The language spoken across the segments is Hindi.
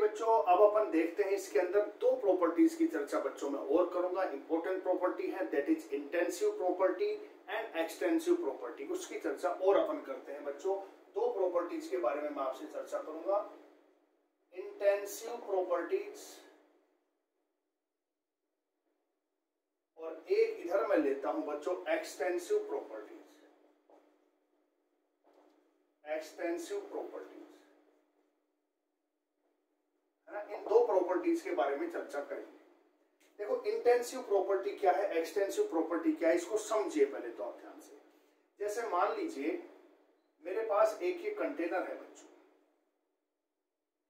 बच्चों अब अपन देखते हैं इसके अंदर दो प्रॉपर्टीज की चर्चा बच्चों में और करूंगा। इंपॉर्टेंट प्रॉपर्टी है that is intensive property and extensive property, उसकी चर्चा और अपन करते हैं बच्चों। दो प्रॉपर्टीज के बारे में मैं आपसे चर्चा करूंगा, इंटेंसिव प्रॉपर्टीज और एक इधर मैं लेता हूं बच्चों एक्सटेंसिव प्रॉपर्टीज। एक्सटेंसिव प्रॉपर्टीज है ना, इन दो प्रॉपर्टीज के बारे में चर्चा करेंगे। देखो इंटेंसिव प्रॉपर्टी क्या है, एक्सटेंसिव प्रॉपर्टी क्या है, इसको समझिए पहले तो आप ध्यान से। जैसे मान लीजिए मेरे पास एक ये कंटेनर है बच्चों,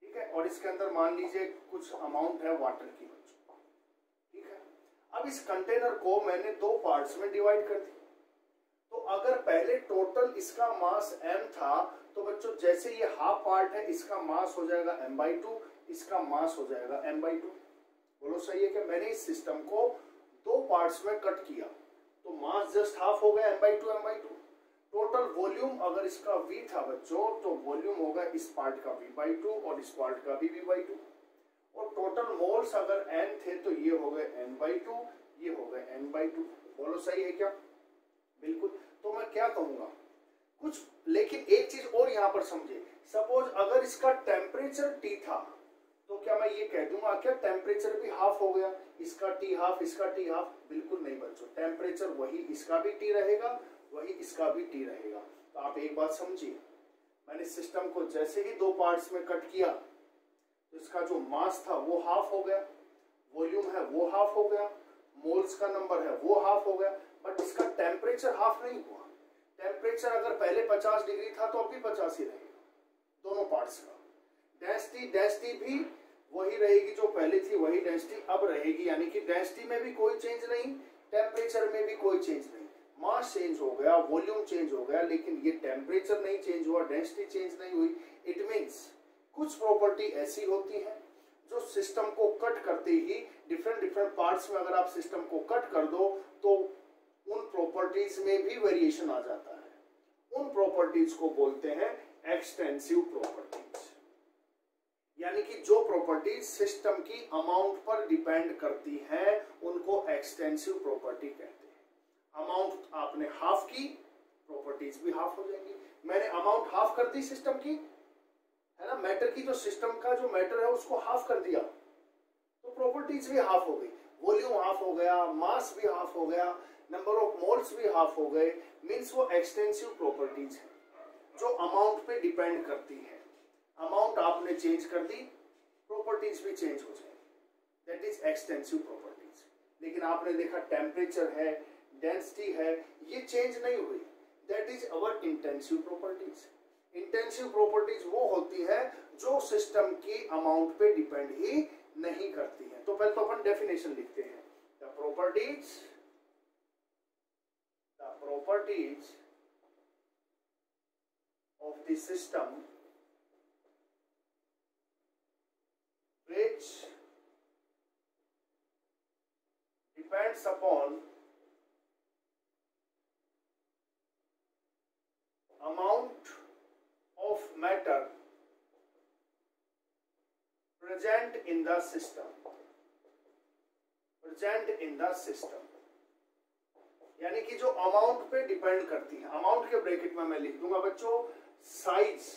ठीक है, और इसके अंदर मान लीजिए कुछ अमाउंट है वाटर की बच्चों, ठीक है। अब इस कंटेनर को मैंने दो पार्ट्स में डिवाइड कर दिया। तो अगर पहले टोटल इसका मास m था तो बच्चों जैसे ये हाफ पार्ट है इसका मास हो जाएगा m/2, इसका मास हो जाएगा m/2। बोलो सही है क्या? मैंने इस सिस्टम को दो पार्ट्स में कट किया तो मास जस्ट हाफ हो गया m/2। टोटल वॉल्यूम अगर इसका v था बच्चों तो वॉल्यूम होगा इस पार्ट का v/2 और इस पार्ट का भी v/2। और टोटल मोल्स अगर n थे तो ये हो गए n/2, ये हो गए n/2। बोलो सही है क्या? बिल्कुल। तो मैं क्या कहूंगा कुछ, लेकिन एक चीज और यहां पर समझे। सपोज अगर इसका टेम्परेचर T था तो क्या मैं ये कह दूंगा क्या टेम्परेचर भी हाफ हो गया, इसका T हाफ, इसका T हाफ? बिल्कुल नहीं बच्चों, टेम्परेचर वही, इसका भी T रहेगा, वही इसका भी T रहेगा। तो आप एक बात समझिए, मैंने सिस्टम को जैसे ही दो पार्ट्स में कट किया तो इसका जो मास था वो हाफ हो गया, वॉल्यूम है वो हाफ हो गया, मोल्स का नंबर है वो हाफ हो गया, बट इसका टेम्परेचर हाफ नहीं हुआ। टेम्परेचर अगर पहले 50 डिग्री था तो अब भी 50 ही रहेगा दोनों पार्ट्स का। डेंसिटी भी वही रहेगी जो पहले थी, वही डेंसिटी अब रहेगी, यानी कि डेंसिटी में भी कोई चेंज नहीं, टेम्परेचर में भी कोई चेंज नहीं। मास चेंज हो गया, वॉल्यूम चेंज हो गया, लेकिन ये टेम्परेचर नहीं चेंज हुआ, डेंसिटी चेंज नहीं हुई। इट मीन्स कुछ प्रॉपर्टी ऐसी होती है जो सिस्टम को कट करते ही डिफरेंट पार्ट्स में अगर आप सिस्टम को कट कर दो तो उन प्रॉपर्टीज में भी वेरिएशन आ जाता है। उन प्रॉपर्टीज को बोलते हैं एक्सटेंसिव प्रॉपर्टीज, यानी कि जो प्रॉपर्टीज सिस्टम की अमाउंट पर डिपेंड करती हैं उनको एक्सटेंसिव प्रॉपर्टी कहते हैं। अमाउंट आपने हाफ की, प्रॉपर्टीज भी हाफ हो जाएंगी। मैंने अमाउंट हाफ कर दी सिस्टम की, है ना, मैटर की, जो सिस्टम का जो मैटर है उसको हाफ कर दिया तो प्रॉपर्टीज भी हाफ हो गई, वॉल्यूम हाफ हो गया, मास भी हाफ हो गया, नंबर ऑफ मोल्स भी हाफ हो गए। मींस वो एक्सटेंसिव प्रॉपर्टीज है जो अमाउंट पे डिपेंड करती है। अमाउंट आपने चेंज कर दी, प्रॉपर्टीज भी चेंज हो जाएगी, दैट इज एक्सटेंसिव प्रॉपर्टीज। लेकिन आपने देखा टेम्परेचर है, डेंसिटी है, ये चेंज नहीं हुई, that is our intensive properties. Intensive properties वो होती है जो सिस्टम की अमाउंट पे डिपेंड ही नहीं करती है। तो पहले तो अपन डेफिनेशन लिखते हैं, the properties of the system which depends upon amount of matter present in the system, यानी कि जो अमाउंट पे डिपेंड करती है। अमाउंट के ब्रैकेट में मैं लिख दूंगा बच्चों साइज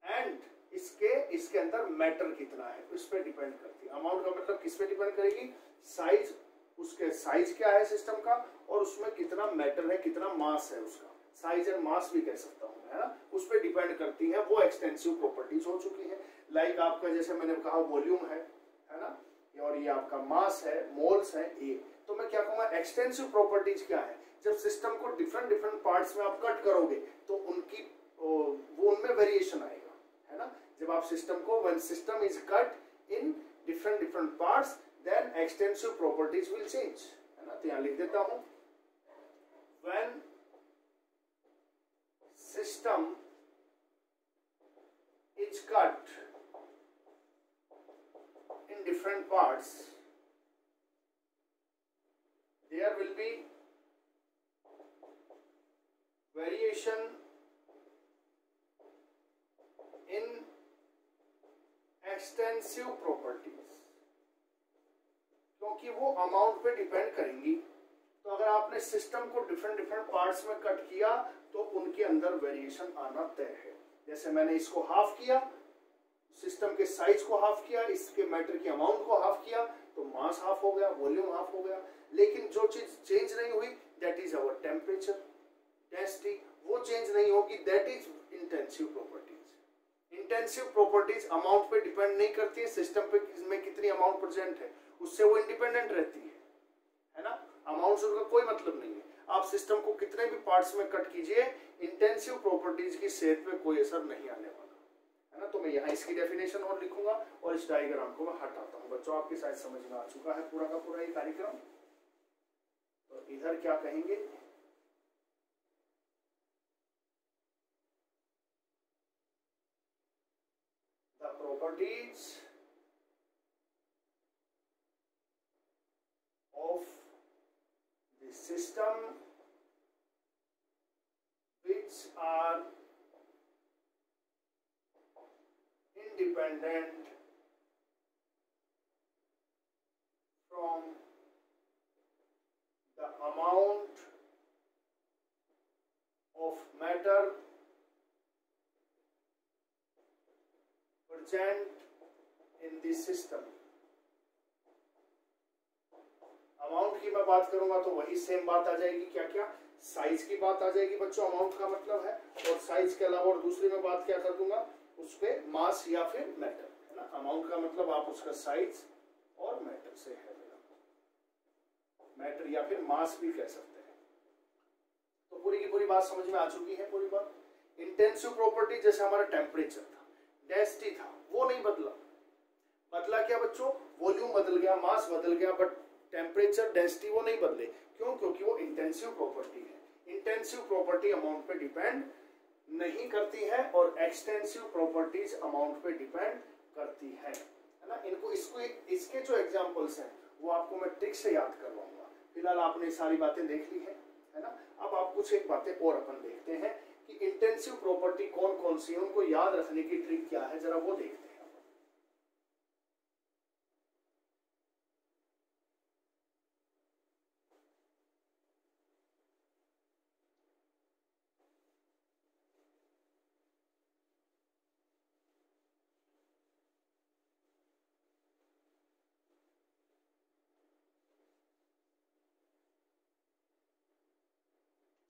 एंड इसके अंदर मैटर कितना है, इस पे डिपेंड करती है। अमाउंट का मतलब किस पे डिपेंड करेगी? साइज, उसके साइज क्या है सिस्टम का और उसमें कितना मैटर है, कितना मास है उसका, साइज एंड मास भी कह सकता हूं, है ना, उस पे डिपेंड करती है। वो एक्सटेंसिव प्रॉपर्टीज हो चुकी है। लाइक आपका जैसे मैंने कहा वॉल्यूम है ना, और ये आपका मास है, मोल्स है, ए। तो मैं क्या कहूंगा एक्सटेंसिव प्रॉपर्टीज क्या है? जब सिस्टम को डिफरेंट पार्ट्स में आप कट करोगे तो उनकी वो उनमें वेरिएशन आएगा, है ना। जब आप सिस्टम को when system is cut in different parts then extensive properties will change, है ना। तो यहां लिख देता हूं when system is cut in different parts there will be variation in extensive properties, क्योंकि वो अमाउंट पे डिपेंड करेंगी। तो अगर आपने सिस्टम को डिफरेंट डिफरेंट पार्ट्स में कट किया तो उनके अंदर वेरिएशन आना तय है। जैसे मैंने इसको हाफ किया, सिस्टम के साइज को हाफ किया, इसके मैटर की अमाउंट को हाफ किया, तो मास हाफ हो गया, वॉल्यूम हाफ हो गया। लेकिन जो चीज चेंज नहीं हुई that is our temperature, density, वो चेंज नहीं होगी, that is intensive properties. Intensive properties amount पे डिपेंड नहीं करती है, सिस्टम पे में कितनी अमाउंट प्रेजेंट है उससे वो इंडिपेंडेंट रहती है ना। अमाउंट से उनका कोई मतलब नहीं है। आप सिस्टम को कितने भी पार्ट्स में कट कीजिए, इंटेंसिव प्रॉपर्टीज की सेहत पे कोई असर नहीं आने वाला है ना। तो मैं यहाँ इसकी डेफिनेशन और लिखूंगा और इस डायग्राम को मैं हटाता हूँ। बच्चों आपकी शायद समझ में आ चुका है पूरा का पूरा ये कार्यक्रम। तो इधर क्या कहेंगे, the properties of the system which are independent from the amount of matter present in the system। Amount की मैं बात करूंगा तो वही सेम बात आ जाएगी, क्या क्या, साइज की बात आ जाएगी बच्चों, अमाउंट का मतलब है, और साइज के अलावा और दूसरी में बात क्या कर दूंगा, उस पे मास या फिर मैटर, है ना। अमाउंट का मतलब आप उसका साइज और मैटर से है, मैटर या फिर मास भी कह सकते हैं। तो पूरी की पूरी बात समझ में आ चुकी है, पूरी बात। इंटेंसिव प्रॉपर्टी जैसे हमारा टेम्परेचर था, डेंसिटी था, वो नहीं बदला। बदला क्या बच्चों, वॉल्यूम बदल गया, मास बदल गया, बट टेम्परेचर डेंसिटी वो नहीं बदले। क्यों? क्योंकि वो इंटेंसिव प्रॉपर्टी है। इंटेंसिव प्रॉपर्टी अमाउंट पे डिपेंड नहीं करती है और एक्सटेंसिव प्रॉपर्टीज अमाउंट पे डिपेंड करती है ना। इनको इसके जो एग्जांपल्स हैं वो आपको मैं ट्रिक से याद करवाऊंगा। फिलहाल आपने सारी बातें देख ली है ना। अब आप कुछ एक बातें और अपन देखते हैं कि इंटेंसिव प्रॉपर्टी कौन कौन सी है, उनको याद रखने की ट्रिक क्या है, जरा वो देखते हैं।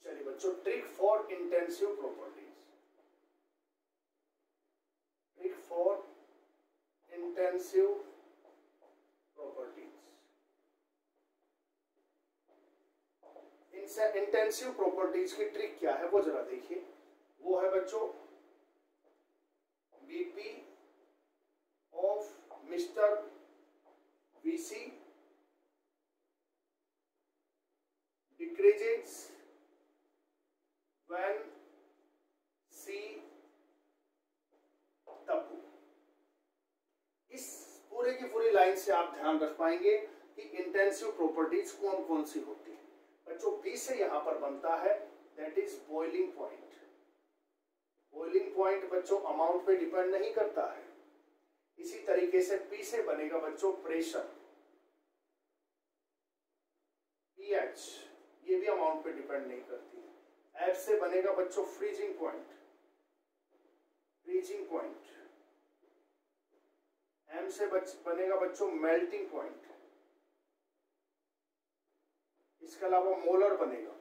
चलिए बच्चों, trick for intensive properties, trick for intensive properties. Intensive properties की ट्रिक क्या है वो जरा देखिए। वो है बच्चों BP of mister VC decreases when C तब। इस पूरे की पूरी लाइन से आप ध्यान रख पाएंगे कि इंटेंसिव प्रॉपर्टीज कौन कौन सी होती है। बच्चों B से यहां पर बनता है that is boiling point. Boiling point बच्चों अमाउंट पे डिपेंड नहीं करता है। इसी तरीके से P से बनेगा बच्चों प्रेशर, pH, ये भी अमाउंट पे डिपेंड नहीं करती। F से बनेगा बच्चों freezing point, freezing point. M से बनेगा बच्चों मेल्टिंग पॉइंट। इसके अलावा मोलर बनेगा।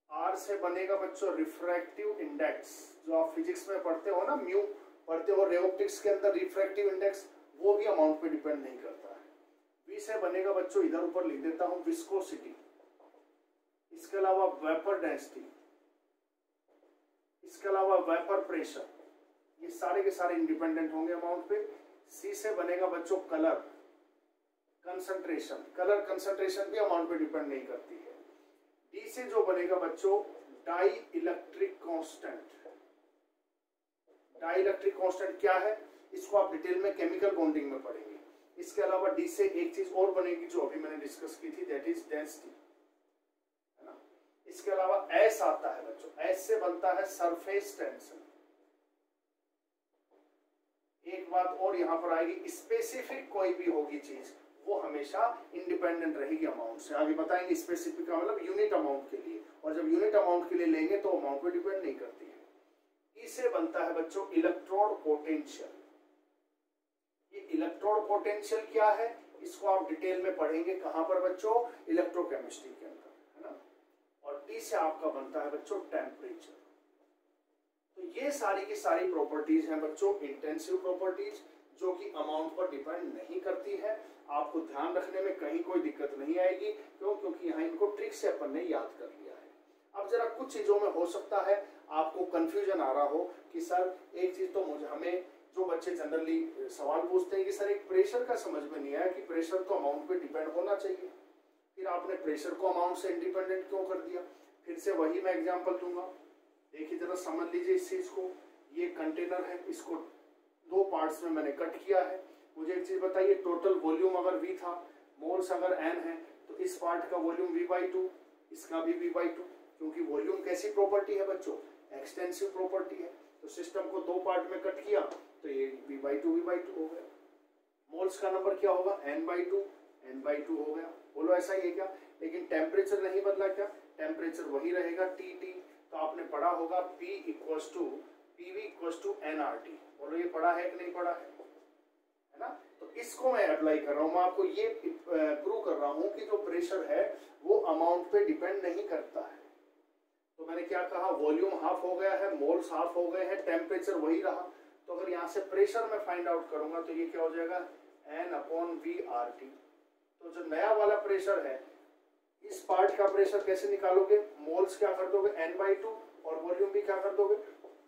R से बनेगा बच्चों रिफ्रैक्टिव इंडेक्स, जो आप फिजिक्स में पढ़ते हो ना, म्यू पढ़ते हो, रे ऑप्टिक्स के अंदर रिफ्रैक्टिव इंडेक्स, वो भी अमाउंट पे डिपेंड नहीं करता है। V से बनेगा बच्चों, इधर ऊपर लिख देता हूं, विस्कोसिटी। इसके अलावा वेपर डेंसिटी, इसके अलावा वेपर प्रेशर, ये सारे के सारे इंडिपेंडेंट होंगे अमाउंट पे। सी से बनेगा बच्चों कलर कंसंट्रेशन, कलर कंसंट्रेशन भी अमाउंट पे डिपेंड नहीं करती है। डी से जो बनेगा बच्चों dielectric constant. Dielectric constant क्या है, इसको आप डिटेल में केमिकल बॉन्डिंग में पढ़ेंगे। इसके अलावा डी से एक चीज और बनेगी जो अभी मैंने डिस्कस की थी, दैट इज डेंसिटी। इसके अलावा एस आता है बच्चों, एस से बनता है सरफेस टेंशन। एक बात और यहाँ पर आएगी, स्पेसिफिक कोई भी होगी चीज वो हमेशा इंडिपेंडेंट रहेगी अमाउंट से। आगे बताएंगे स्पेसिफिक का मतलब यूनिट अमाउंट के लिए, और जब यूनिट अमाउंट के लिए लेंगे तो अमाउंट पे डिपेंड नहीं करती है। इससे बनता है बच्चों इलेक्ट्रोड पोटेंशियल। ये इलेक्ट्रोड पोटेंशियल क्या है इसको आप डिटेल में पढ़ेंगे कहां पर बच्चों, इलेक्ट्रोकेमिस्ट्री के अंदर, है ना। और टी से आपका बनता है बच्चों टेम्परेचर। तो ये सारी की सारी प्रॉपर्टीज हैं बच्चों इंटेंसिव प्रॉपर्टीज, जो कि अमाउंट पर डिपेंड नहीं करती है। आपको ध्यान रखने में कहीं कोई दिक्कत नहीं आएगी, क्यों, क्योंकि यहाँ इनको ट्रिक से अपन ने याद कर लिया है। अब जरा कुछ चीजों में हो सकता है आपको कंफ्यूजन आ रहा हो कि सर एक चीज तो मुझे, हमें जो बच्चे जनरली सवाल पूछते हैं कि सर एक प्रेशर का समझ में नहीं आया कि प्रेशर तो अमाउंट पे डिपेंड होना चाहिए, फिर आपने प्रेशर को अमाउंट से इंडिपेंडेंट क्यों कर दिया। फिर से वही मैं एग्जांपल दूंगा, देखिए जरा समझ लीजिए इस चीज को। ये कंटेनर है, इसको दो पार्ट्स में मैंने कट किया है। मुझे एक चीज बताइए, टोटल वॉल्यूम अगर V था, मोल्स अगर N है, तो इस पार्ट का वॉल्यूम V/2, इसका भी V/2, क्योंकि वॉल्यूम कैसी प्रॉपर्टी है बच्चों, एक्सटेंसिव प्रॉपर्टी है। तो सिस्टम को दो पार्ट में कट किया तो ये V/2 हो गया। मोल्स का नंबर क्या होगा, N/2 हो गया। बोलो ऐसा ही है क्या। लेकिन टेम्परेचर नहीं बदला क्या, टेम्परेचर वही रहेगा TT। तो आपने पढ़ा होगा P = PV = nRT। बोलो ये पढ़ा है कि नहीं पढ़ा है ना। तो इसको मैं अप्लाई कर रहा हूं, मैं आपको ये प्रूव कर रहा हूं कि जो प्रेशर है वो अमाउंट पे डिपेंड नहीं करता है। तो मैंने क्या कहा, वॉल्यूम हाफ हो गया है, मोल्स हाफ हो गए हैं, टेम्परेचर वही रहा। तो अगर यहाँ से प्रेशर में फाइंड आउट करूंगा तो ये क्या हो जाएगा, N/VRT। तो जो नया वाला प्रेशर है, इस पार्ट का प्रेशर कैसे निकालोगे, मोल्स क्या कर दोगे N/2 और वॉल्यूम भी क्या कर दोगे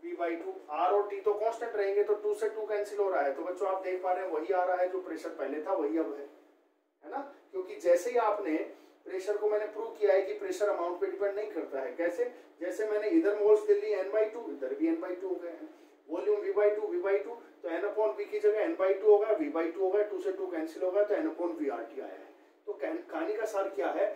V/2। R और T तो कांस्टेंट रहेंगे, तो 2 से 2 कैंसिल हो रहा है। तो बच्चों आप देख पा रहे हैं वही आ रहा है जो प्रेशर पहले था वही अब है ना। क्योंकि जैसे ही आपने प्रेशर को, मैंने प्रूव किया है कि प्रेशर अमाउंट पे डिपेंड नहीं करता है। कैसे, जैसे मैंने इधर मोल्स ले ली N/2, इधर भी N/2 हो गए हैं। वॉल्यूम V/2 तो N/V की जगह N/2 होगा, V/2 होगा, 2 से 2 कैंसिल होगा तो N/VRT आया है। तो कहानी का सार क्या है,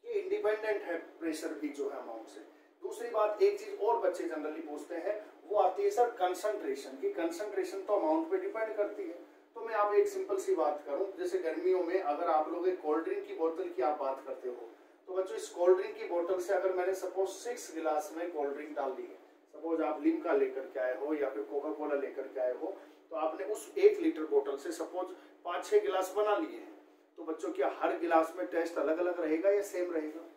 ये इंडिपेंडेंट है प्रेशर भी जो है अमाउंट से। दूसरी बात, एक चीज और बच्चे जनरली पूछते हैं, वो आती है सर कंसंट्रेशन की। कंसंट्रेशन तो अमाउंट पे डिपेंड करती है। तो मैं आप एक सिंपल सी बात करूं, जैसे गर्मियों में अगर आप लोग एक कोल्ड ड्रिंक की बोतल की आप बात करते हो, तो बच्चों इस कोल्ड ड्रिंक की बोतल से अगर मैंने सपोज 6 गिलास में कोल्ड ड्रिंक डाल दी है, सपोज आप लिम्का लेकर के आए हो या फिर कोका कोला लेकर के आए हो, तो आपने उस 1 लीटर बोतल से सपोज 5-6 गिलास बना लिए हैं। तो बच्चों क्या हर गिलास में टेस्ट अलग अलग रहेगा या सेम रहेगा,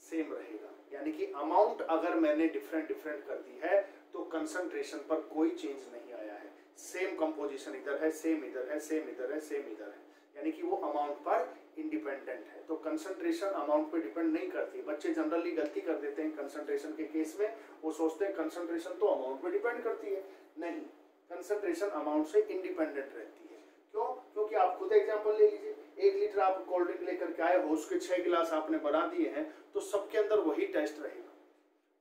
सेम रहेगा। यानी कि अमाउंट अगर मैंने डिफरेंट कर दी है तो कंसंट्रेशन पर कोई चेंज नहीं आया है। सेम कंपोजिशन इधर है, सेम इधर है, सेम इधर है, सेम इधर है, यानी कि वो अमाउंट पर इंडिपेंडेंट है। तो कंसंट्रेशन अमाउंट पे डिपेंड नहीं करती। बच्चे जनरली गलती कर देते हैं कंसंट्रेशन के केस में, वो सोचते हैं कंसंट्रेशन तो अमाउंट पे डिपेंड करती है। नहीं, कंसंट्रेशन अमाउंट से इंडिपेंडेंट रहती है। क्यों, क्योंकि आप खुद एग्जाम्पल ले लीजिए, 1 लीटर आप कोल्ड ड्रिंक लेकर के आए हो, उसके 6 गिलास आपने बना दिए हैं, तो सबके अंदर वही टेस्ट रहेगा,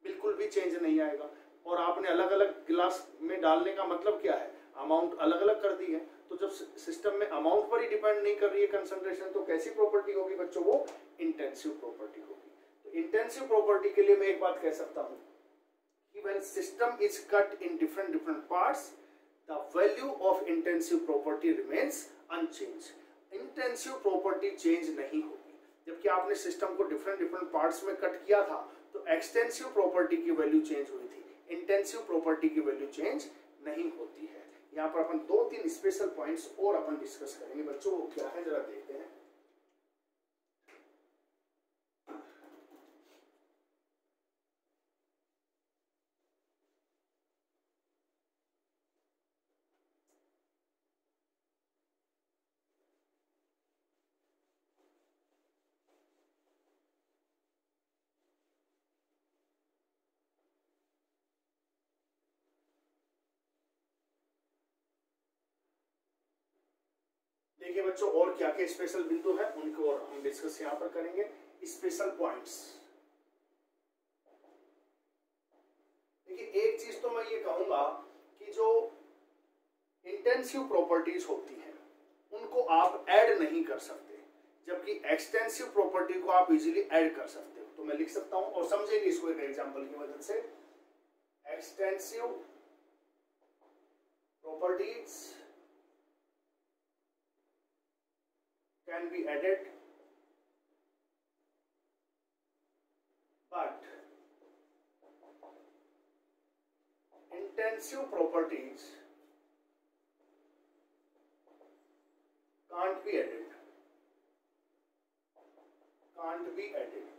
बिल्कुल भी चेंज नहीं आएगा। और आपने अलग अलग गिलास में डालने का मतलब क्या है, अमाउंट अलग अलग कर दी है। तो जब सिस्टम में अमाउंट पर ही डिपेंड नहीं कर रही है कंसंट्रेशन, तो कैसी प्रॉपर्टी होगी बच्चों, वो इंटेंसिव प्रॉपर्टी होगी। तो इंटेंसिव प्रॉपर्टी के लिए मैं एक बात कह सकता हूं कि when system is cut in different parts, the value of intensive property remains unchanged. Intensive property change नहीं होगी। जबकि आपने सिस्टम को डिफरेंट पार्ट्स में कट किया था तो एक्सटेंसिव प्रॉपर्टी की वैल्यू चेंज हुई थी, इंटेंसिव प्रॉपर्टी की वैल्यू चेंज नहीं होती है। यहाँ पर अपन 2-3 स्पेशल पॉइंट्स और अपन डिस्कस करेंगे बच्चों, वो क्या है जरा देखते हैं। देखिए बच्चों, और क्या क्या स्पेशल बिंदु है उनको और हम डिस्कस यहाँ पर करेंगे। स्पेशल पॉइंट्स, देखिए एक चीज तो मैं ये कहूंगा कि जो इंटेंसिव प्रॉपर्टीज होती हैं उनको आप ऐड नहीं कर सकते, जबकि एक्सटेंसिव प्रॉपर्टी को आप इजीली ऐड कर सकते हो। तो मैं लिख सकता हूं और समझेंगे इसको एक एग्जांपल की मदद से। Extensive properties can be added, but intensive properties can't be added,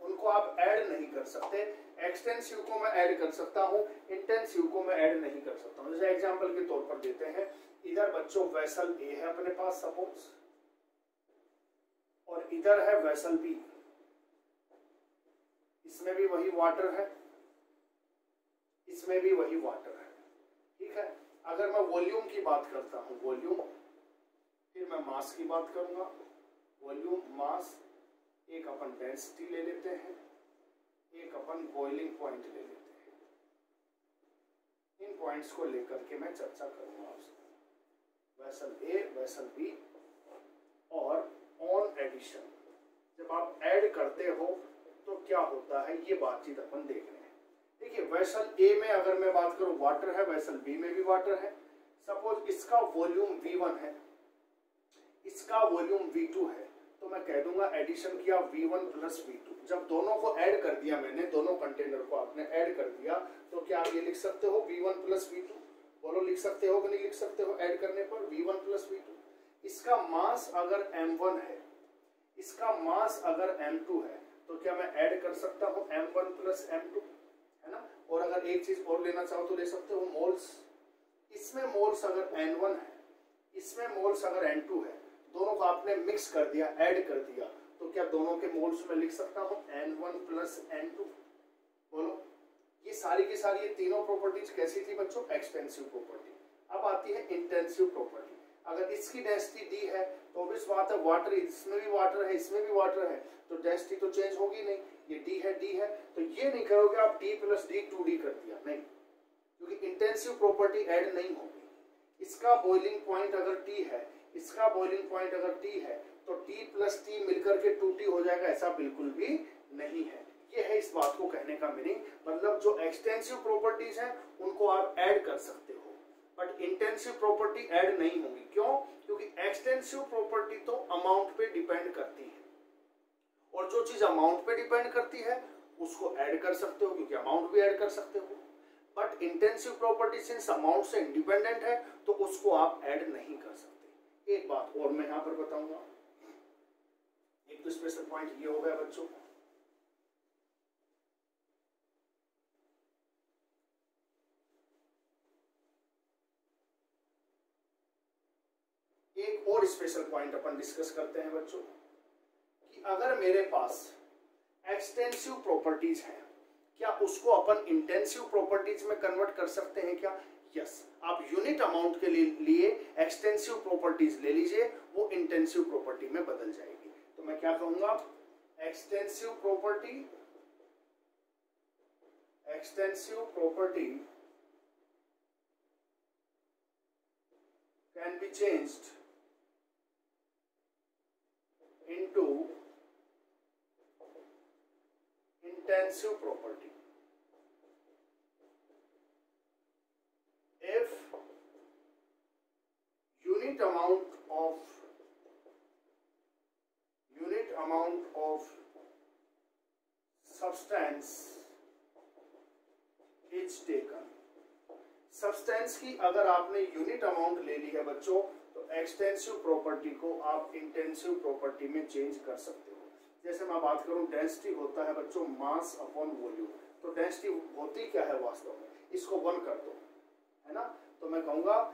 उनको आप ऐड नहीं कर सकते। एक्सटेंसिव को मैं ऐड कर सकता हूं, इंटेंसिव को मैं ऐड नहीं कर सकता हूं। जैसे एग्जांपल के तौर पर देते हैं, इधर बच्चों वेसल ए है अपने पास सपोज, और इधर है वेसल बी, इसमें भी वही वाटर है, इसमें भी वही वाटर है, ठीक है। अगर मैं वॉल्यूम की बात करता हूं, वॉल्यूम, फिर मैं मास की बात करूंगा, वॉल्यूम मास, एक अपन डेंसिटी ले लेते हैं, एक अपन बॉइलिंग पॉइंट ले लेते हैं। इन पॉइंट्स को लेकर के मैं चर्चा करूंगा आपसे, वेसल ए, वेसल बी, और ऑन एडिशन जब आप ऐड करते हो तो क्या होता है, ये बातचीत अपन देख रहे हैं। देखिए वेसल ए में अगर मैं बात करूं वाटर है, वेसल बी में भी वाटर है। सपोज इसका वॉल्यूम V1 है, इसका वॉल्यूम V2 है, तो मैं कह दूंगा एडिशन किया V1 प्लस V2। जब दोनों को ऐड कर दिया मैंने, दोनों कंटेनर को आपने ऐड कर दिया, तो क्या आप ये लिख सकते हो V1 प्लस V2? बोलो लिख सकते हो कि नहीं लिख सकते हो? ऐड करने पर V1 प्लस V2। इसका मास अगर M1 है, इसका मास अगर M2 है, तो क्या मैं ऐड कर सकता हूं M1 प्लस M2, है ना। और अगर एक चीज और लेना चाहो तो ले सकते हो मोल्स। इसमें मोल्स अगर N1 है, इसमें मोल्स अगर N2 है, दोनों को आपने मिक्स कर दिया, ऐड कर दिया, तो क्या दोनों के मोल्स में लिख सकता हूं N1 प्लस N2? बोलो, ये सारी की सारी ये तीनों प्रॉपर्टीज कैसी थी बच्चों? Extensive property. अब आती है इंटेंसिव प्रॉपर्टी। अगर इसकी डेंसिटी डी है तो ऑब्वियस बात है वाटर, इसमें भी वाटर है, इसमें भी वाटर है, तो डेंसिटी तो चेंज होगी नहीं। ये डी है, डी है, तो ये नहीं करोगे आप डी प्लस डी 2D कर दिया, नहीं, क्योंकि इंटेंसिव प्रॉपर्टी ऐड नहीं होगी। इसका बॉइलिंग पॉइंट अगर टी है, इसका बॉइलिंग पॉइंट अगर टी है, तो टी प्लस टी मिलकर के 2T हो जाएगा, ऐसा बिल्कुल भी नहीं है। ये है इस बात को कहने का मीनिंग। मतलब जो एक्सटेंसिव प्रॉपर्टीज हैं उनको आप ऐड कर सकते हो, बट इंटेंसिव प्रॉपर्टी ऐड नहीं होगी। क्यों? क्योंकि एक्सटेंसिव प्रॉपर्टी तो अमाउंट पे डिपेंड करती है, और जो चीज अमाउंट पे डिपेंड करती है उसको ऐड कर सकते हो, क्योंकि अमाउंट भी ऐड कर सकते हो। But intensive property since amount से इंडिपेंडेंट है, तो उसको आप ऐड नहीं कर सकते। एक बात और मैं यहां पर बताऊंगा, एक तो स्पेशल पॉइंट ये हो गया बच्चों, एक और स्पेशल पॉइंट अपन डिस्कस करते हैं बच्चों, कि अगर मेरे पास एक्सटेंसिव प्रॉपर्टीज हैं, क्या उसको अपन इंटेंसिव प्रॉपर्टीज में कन्वर्ट कर सकते हैं क्या? यस। आप यूनिट अमाउंट के लिए एक्सटेंसिव प्रॉपर्टीज ले लीजिए, वो इंटेंसिव प्रॉपर्टी में बदल जाएगी। तो मैं क्या कहूंगा, extensive property can be changed into intensive property if unit amount of substance is taken। Substance की अगर आपने यूनिट अमाउंट ले ली है बच्चों, तो एक्सटेंसिव प्रॉपर्टी को आप इंटेंसिव प्रॉपर्टी में चेंज कर सकते हो। जैसे मैं बात करूं, डेंसिटी होता है बच्चों मास अपॉन वॉल्यूम, तो डेंसिटी होती क्या है वास्तव में, इसको 1 कर दो, है ना। तो मैं कहूंगा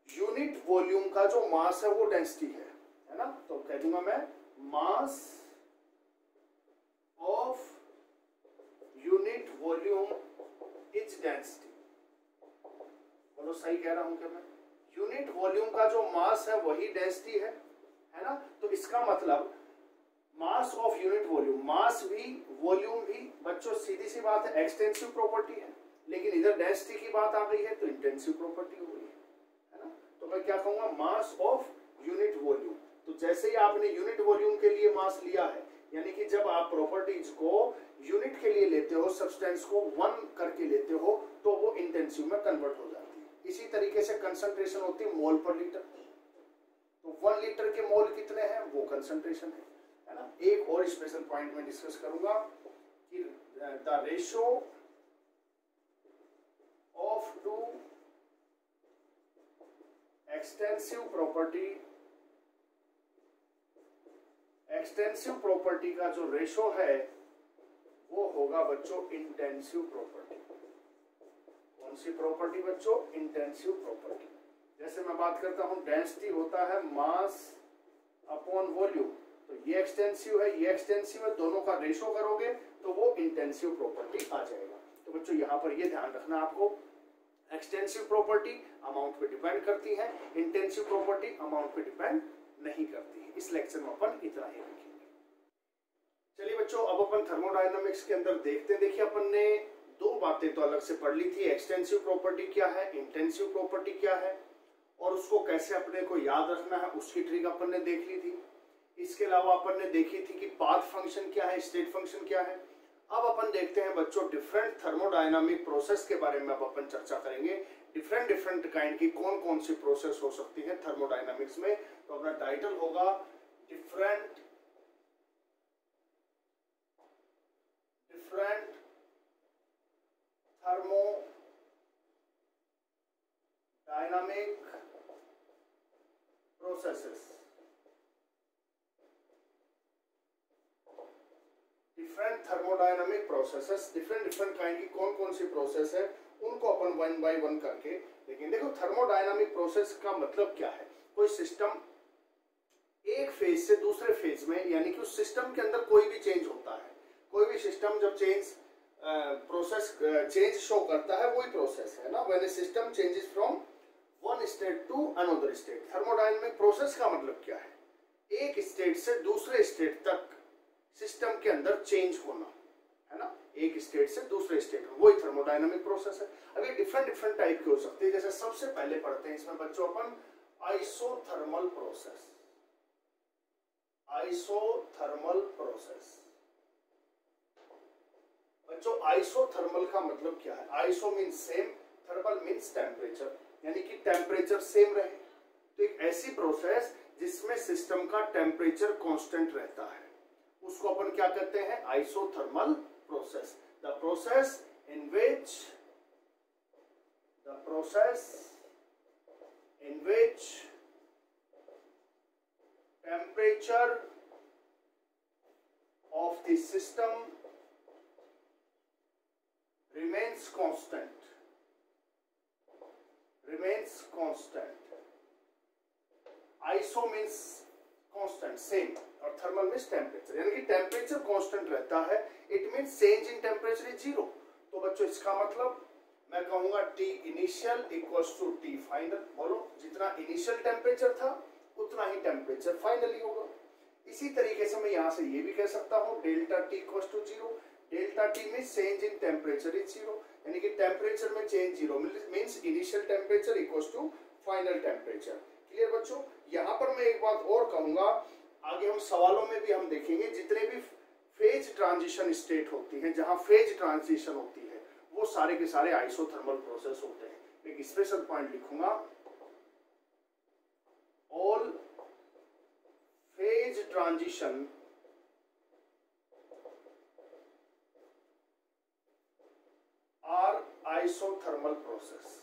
यूनिट वॉल्यूम का जो मास है वो डेंसिटी है ना। तो कह दूंगा मैं mass of unit volume is density. बोलो सही कह रहा हूं क्या मैं? यूनिट वॉल्यूम का जो मास है वही डेंसिटी है ना। तो इसका मतलब मास ऑफ यूनिट वॉल्यूम, मास भी वॉल्यूम भी बच्चों सीधी सी बात है एक्सटेंसिव प्रॉपर्टी है, लेकिन इधर डेंसिटी की बात आ गई है तो इंटेंसिव प्रॉपर्टी हो गई है ना। तो मैं क्या कहूंगा, मास ऑफ यूनिट वॉल्यूम। तो जैसे ही आपने यूनिट वॉल्यूम के लिए मास लिया है, यानी कि जब आप प्रॉपर्टीज को यूनिट के लिए लेते हो, सब्सटेंस को 1 करके लेते हो, तो वो इंटेंसिव में कन्वर्ट हो जाती है। इसी तरीके से कंसंट्रेशन होती है मोल पर लीटर। तो 1 लीटर के मोल कितने हैं, वो कंसंट्रेशन है ना। एक और स्पेशल पॉइंट में डिस्कस करूंगा कि the ratio of two extensive property का जो रेशो है वो होगा बच्चों इंटेंसिव प्रॉपर्टी। कौन सी प्रॉपर्टी बच्चों, इंटेंसिव प्रॉपर्टी। जैसे मैं बात करता हूं डेंसिटी होता है मास अपॉन वॉल्यूम, तो ये एक्सटेंसिव है, ये एक्सटेंसिव है, दोनों का रेशो करोगे तो वो इंटेंसिव प्रॉपर्टी आ जाएगा। तो बच्चों यहाँ पर ये ध्यान रखना आपको, एक्सटेंसिव प्रॉपर्टी अमाउंट पे डिपेंड करती है, इंटेंसिव प्रॉपर्टी अमाउंट पे डिपेंड नहीं करती है। इस लेक्चर में अपन इतना ही रखेंगे। चलिए बच्चों, अब अपन थर्मोडायनामिक्स के अंदर देखते हैं। देखिए अपन ने दो बातें तो अलग से पढ़ ली थी, एक्सटेंसिव प्रॉपर्टी क्या है, इंटेंसिव प्रॉपर्टी क्या है, और उसको कैसे अपने को याद रखना है उसकी ट्रिक अपन ने देख ली थी। इसके अलावा अपन ने देखी थी कि पाथ फंक्शन क्या है, स्टेट फंक्शन क्या है। अब अपन देखते हैं बच्चों डिफरेंट थर्मोडायनामिक प्रोसेस के बारे में अब अपन चर्चा करेंगे। डिफरेंट काइंड की कौन कौन सी प्रोसेस हो सकती है थर्मोडायनामिक्स में। तो अपना टाइटल होगा different thermodynamic processes. Different thermodynamic processes, different kind की कौन कौन सी प्रोसेस है उनको अपन 1 बाय 1 करके देखेंगे। देखो थर्मोडायनामिक प्रोसेस का मतलब क्या है, कोई सिस्टम एक फेज से दूसरे फेज में, यानी कि उस सिस्टम के अंदर कोई भी चेंज होता है, कोई भी सिस्टम जब प्रोसेस चेंज शो करता है वही प्रोसेस है ना। When a system changes from one state to another state. Thermodynamic process का मतलब क्या है, एक स्टेट से दूसरे स्टेट तक सिस्टम के अंदर चेंज होना, है ना, एक स्टेट से दूसरे स्टेट में, वही थर्मोडायनामिक प्रोसेस है। अब ये डिफरेंट टाइप की हो सकती है। जैसे सबसे पहले पढ़ते हैं इसमें बच्चों अपन आइसोथर्मल प्रोसेस। आइसोथर्मल प्रोसेस बच्चों, आइसोथर्मल का मतलब क्या है, iso means same, thermal means temperature, यानी कि टेम्परेचर सेम रहे। तो एक ऐसी प्रोसेस जिसमें सिस्टम का टेम्परेचर कांस्टेंट रहता है उसको अपन क्या कहते हैं, isothermal process. The process in which temperature of the system remains constant। Iso means constant same और थर्मल मीन्स टेम्परेचर, यानी कि टेम्परेचर कांस्टेंट रहता है। It means change in temperature is 0। तो बच्चों इसका मतलब मैं कहूंगा T initial equals to T final. बोलो, जितना इनिशियल टेम्परेचर था उतना ही टेम्परेचर फाइनली होगा। इसी तरीके से मैं यहां से ये भी कह सकता हूं delta T equals to 0। Delta T means change in temperature is 0, यानी कि टेम्परेचर में change 0 means initial temperature equals to final temperature. Clear बच्चों। यहां पर मैं एक बात और कहूंगा, आगे हम सवालों में भी हम देखेंगे, जितने भी फेज ट्रांजिशन स्टेट होती है, जहां फेज ट्रांजिशन होती है, वो सारे के सारे आइसोथर्मल प्रोसेस होते हैं। एक स्पेशल पॉइंट लिखूंगा, all phase transition are isothermal process.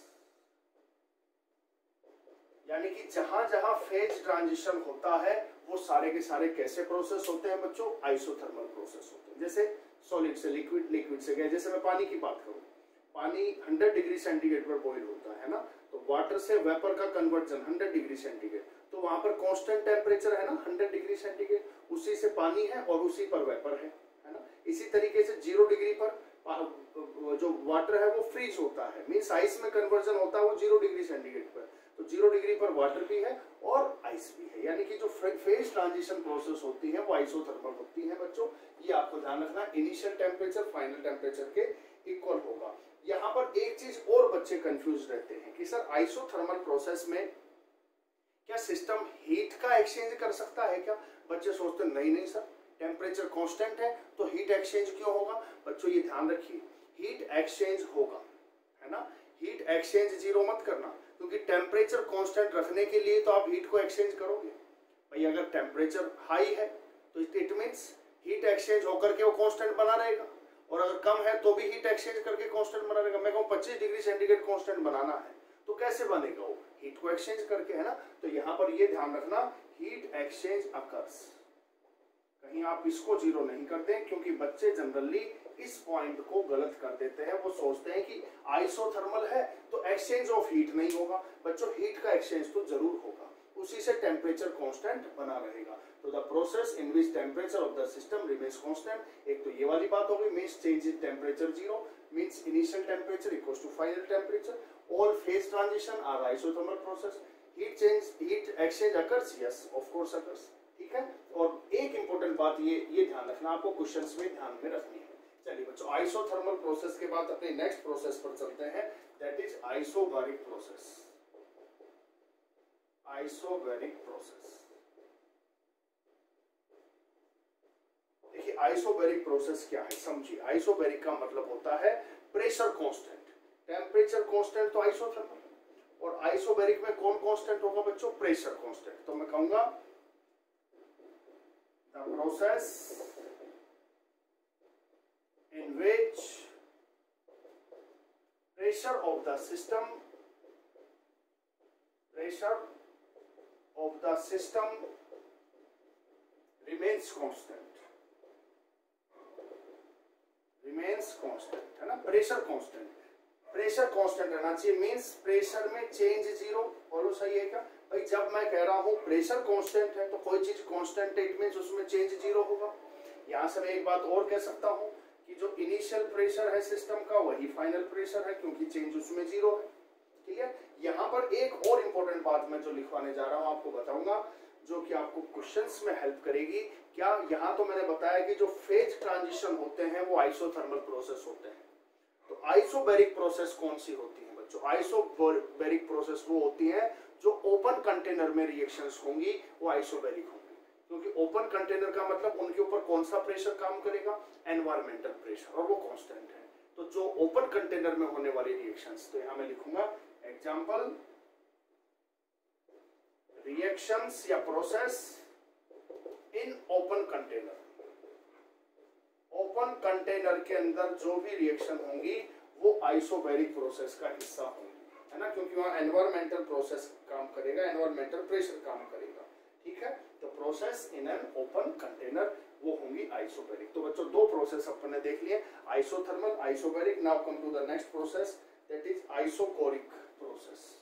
यानी कि जहां जहां फेज ट्रांजिशन होता है वो सारे के सारे कैसे प्रोसेस होते हैं बच्चों, आइसोथर्मल प्रोसेस होते हैं। जैसे सॉलिड से लिक्विड, लिक्विड से गैस। जैसे मैं पानी की बात करूं, पानी 100 डिग्री सेंटीग्रेड पर बॉईल होता है ना, तो वाटर से वेपर का कन्वर्जन 100 डिग्री सेंटीग्रेड, तो वहां पर कांस्टेंट टेम्परेचर है ना 100 डिग्री सेंटीग्रेड, उसी से पानी है और उसी पर वेपर है ना। इसी तरीके से 0 डिग्री पर जो वाटर है वो फ्रीज होता है, मींस आइस में कन्वर्जन होता है वो 0 डिग्री सेंटीग्रेड पर। तो 0 डिग्री पर वाटर भी है और आइस भी है, यानी कि जो फेज ट्रांजिशन प्रोसेस होती है वो आइसोथर्मल होती है बच्चों। ये आपको ध्यान रखना, इनिशियल टेम्परेचर फाइनल टेम्परेचर के इक्वल होगा। यहाँ पर एक चीज और बच्चे कंफ्यूज रहते हैं कि सर आइसोथर्मल प्रोसेस में क्या सिस्टम हीट का एक्सचेंज कर सकता है क्या। बच्चे सोचते नहीं सर, टेम्परेचर कांस्टेंट है तो हीट एक्सचेंज क्यों होगा। बच्चों ये ध्यान रखिए, हीट एक्सचेंज होगा, है ना। हीट एक्सचेंज जीरो मत करना, क्योंकि टेम्परेचर कांस्टेंट रखने के लिए तो आप हीट को एक्सचेंज करोगे भाई। अगर टेम्परेचर हाई है तो इट मींस हीट एक्सचेंज होकर के वो कांस्टेंट बना रहेगा, और अगर कम है तो भी हीट एक्सचेंज करके कांस्टेंट बना रहेगा। मैं कहूँ 25 डिग्री सेंटीग्रेड कांस्टेंट बनाना है तो कैसे बनेगा वो, हीट को एक्सचेंज करके, है ना। तो यहाँ पर ये ध्यान रखना, हीट एक्सचेंज अकर्स, कहीं आप इसको जीरो नहीं करते, क्योंकि बच्चे जनरली इस पॉइंट को गलत कर देते हैं। वो सोचते हैं कि आइसोथर्मल है तो एक्सचेंज ऑफ हीट नहीं होगा। बच्चों हीट का एक्सचेंज तो जरूर होगा, उसी से टेम्परेचर कांस्टेंट बना रहेगा। तो the process in which temperature of the system remains constant, एक तो ये वाली बात होगी, means change in temperature zero means initial temperature equals to final temperature. All phase transition are isothermal process. Heat exchange occurs, yes of course occurs, ठीक है। और एक इंपॉर्टेंट बात ये ध्यान रखना, आपको क्वेश्चंस में ध्यान में रखनी है। चलिए बच्चों, आइसोथर्मल प्रोसेस के बाद अपने नेक्स्ट प्रोसेस पर चलते हैं, that is isobaric process. Isobaric process, देखिए आइसोबैरिक प्रोसेस क्या है समझिए। आइसोबैरिक का मतलब होता है प्रेशर कांस्टेंट, टेम्परेचर कांस्टेंट तो आइसोथर्मल, और आइसोबैरिक में कौन कांस्टेंट होगा बच्चों, प्रेशर कांस्टेंट। तो मैं कहूंगा the process in which pressure of the system remains constant, है ना। प्रेशर कांस्टेंट रहना चाहिए, मींस प्रेशर में चेंज जीरो। बोलो सही है क्या भाई? जब मैं कह रहा हूं प्रेशर कांस्टेंट है तो कोई चीज कांस्टेंट है, इट मींस उसमें चेंज जीरो होगा। यहां से मैं एक बात और कह सकता हूं कि जो इनिशियल प्रेशर है सिस्टम का वही फाइनल प्रेशर है, क्योंकि चेंज उसमें जीरो है, ठीक है। यहाँ पर एक और इंपॉर्टेंट बात मैं जो लिखवाने जा रहा हूँ आपको बताऊंगा, जो कि आपको क्वेश्चंस में हेल्प करेगी। क्या यहाँ तो मैंने बताया कि जो फेज ट्रांजिशन होते हैं वो आइसोथर्मल प्रोसेस होते हैं। तो आइसोबैरिक प्रोसेस कौन सी होती है बच्चों? आइसोबैरिक प्रोसेस वो होती है जो ओपन कंटेनर में रिएक्शंस होंगी, वो आइसोबैरिक होंगी। क्योंकि ओपन कंटेनर का मतलब उनके ऊपर कौन सा प्रेशर काम करेगा, एनवायरमेंटल प्रेशर, और वो कांस्टेंट है। तो जो ओपन कंटेनर में होने वाली रिएक्शंस, तो यहां मैं लिखूंगा एग्जांपल रिएक्शंस या process in open container. Open container के अंदर जो भी रिएक्शन होंगी वो आइसोबैरिक प्रोसेस का हिस्सा होंगी, है ना, क्योंकि वहां एनवायरमेंटल प्रोसेस काम करेगा, एनवायरमेंटल प्रेशर काम करेगा, ठीक है। तो process in an open container वो होंगी आइसोबैरिक। तो बच्चों दो प्रोसेस अपन ने देख लिए, isothermal, isobaric. Now come to the next process, that is isochoric process.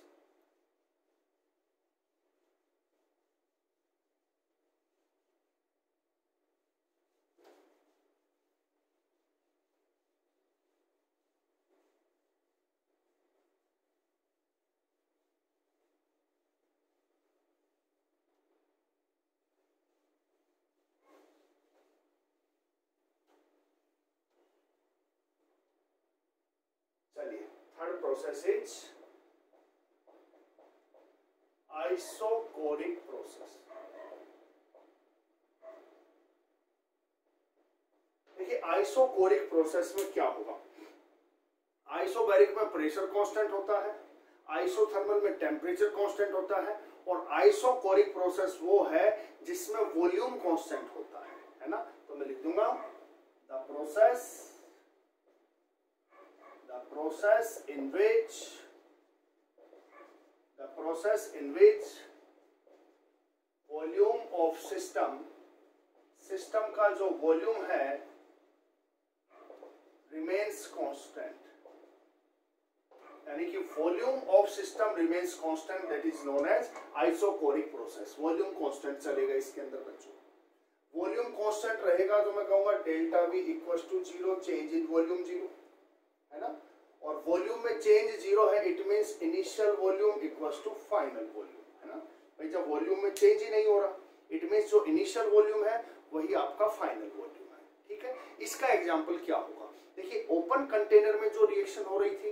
चलिए, third process is isochoric process. देखिए आइसोकोरिक प्रोसेस में क्या होगा, आइसोबैरिक में प्रेशर कांस्टेंट होता है, आइसोथर्मल में टेम्परेचर कांस्टेंट होता है, और आइसोकोरिक प्रोसेस वो है जिसमें वॉल्यूम कांस्टेंट होता है ना। तो मैं लिख दूंगा the process in which volume of system का जो वॉल्यूम है रिमेन्स कांस्टेंट, यानी कि volume of system remains constant, that is known as isochoric process. Volume constant चलेगा इसके अंदर बच्चों। वॉल्यूम कांस्टेंट रहेगा तो मैं कहूंगा delta V equals to zero, change in volume zero, है ना। और वॉल्यूम में चेंज जीरो है, it means initial volume equals to final volume, है ना भाई। जब वॉल्यूम में चेंज ही नहीं हो रहा, इट मींस जो इनिशियल वॉल्यूम है वही आपका फाइनल वॉल्यूम है, ठीक है। इसका एग्जांपल क्या होगा, देखिए ओपन कंटेनर में जो रिएक्शन हो रही थी